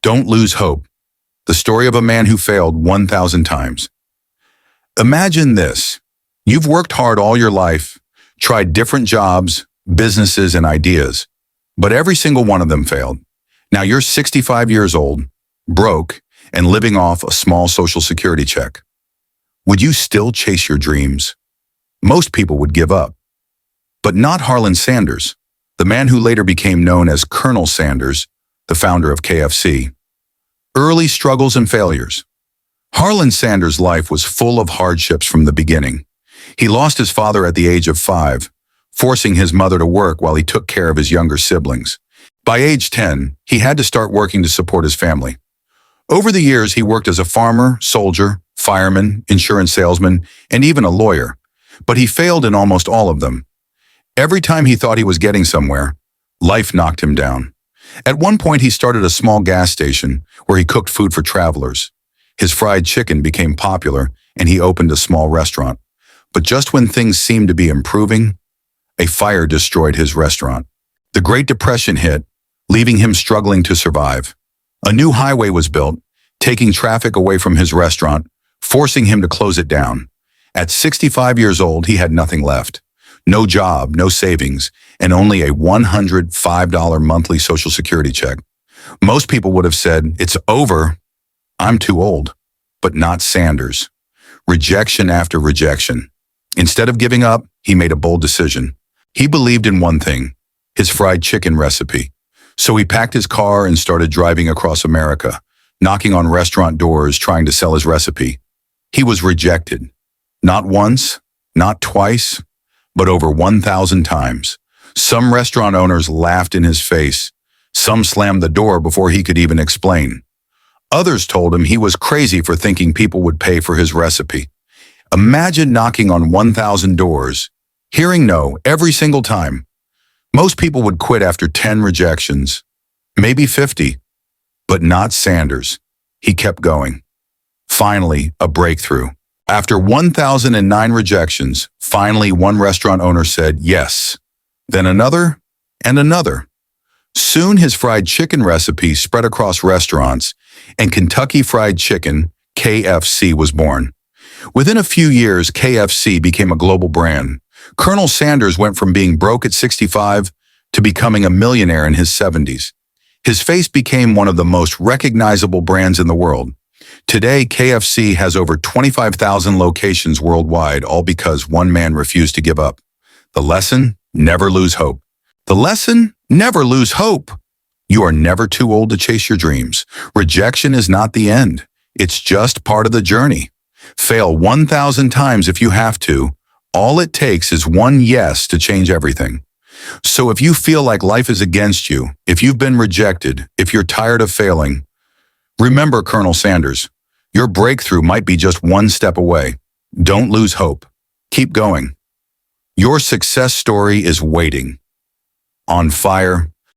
Don't lose hope. The story of a man who failed 1,000 times. Imagine this. You've worked hard all your life, tried different jobs, businesses, and ideas, but every single one of them failed. Now you're 65 years old, broke, and living off a small Social Security check. Would you still chase your dreams? Most people would give up. But not Harlan Sanders, the man who later became known as Colonel Sanders, the founder of KFC. Early struggles and failures. Harlan Sanders' life was full of hardships from the beginning. He lost his father at the age of 5, forcing his mother to work while he took care of his younger siblings. By age 10, he had to start working to support his family. Over the years, he worked as a farmer, soldier, fireman, insurance salesman, and even a lawyer. But he failed in almost all of them. Every time he thought he was getting somewhere, life knocked him down. At one point, he started a small gas station where he cooked food for travelers. His fried chicken became popular, and he opened a small restaurant. But just when things seemed to be improving, a fire destroyed his restaurant. The Great Depression hit, leaving him struggling to survive. A new highway was built, taking traffic away from his restaurant, forcing him to close it down. At 65 years old, he had nothing left. No job, no savings, and only a $105 monthly Social Security check. Most people would have said, "It's over. I'm too old." But not Sanders. Rejection after rejection. Instead of giving up, he made a bold decision. He believed in one thing, his fried chicken recipe. So he packed his car and started driving across America, knocking on restaurant doors trying to sell his recipe. He was rejected. Not once, not twice, but over 1,000 times. Some restaurant owners laughed in his face. Some slammed the door before he could even explain. Others told him he was crazy for thinking people would pay for his recipe. Imagine knocking on 1,000 doors, hearing no every single time. Most people would quit after 10 rejections, maybe 50, but not Sanders. He kept going. Finally, a breakthrough. After 1,009 rejections, finally one restaurant owner said yes, then another and another. Soon his fried chicken recipe spread across restaurants, and Kentucky Fried Chicken, KFC, was born. Within a few years, KFC became a global brand. Colonel Sanders went from being broke at 65 to becoming a millionaire in his 70s. His face became one of the most recognizable brands in the world. Today, KFC has over 25,000 locations worldwide, all because one man refused to give up. The lesson? Never lose hope. The lesson? Never lose hope. You are never too old to chase your dreams. Rejection is not the end. It's just part of the journey. Fail 1,000 times if you have to. All it takes is one yes to change everything. So if you feel like life is against you, if you've been rejected, if you're tired of failing, remember Colonel Sanders. Your breakthrough might be just one step away. Don't lose hope. Keep going. Your success story is waiting. On fire,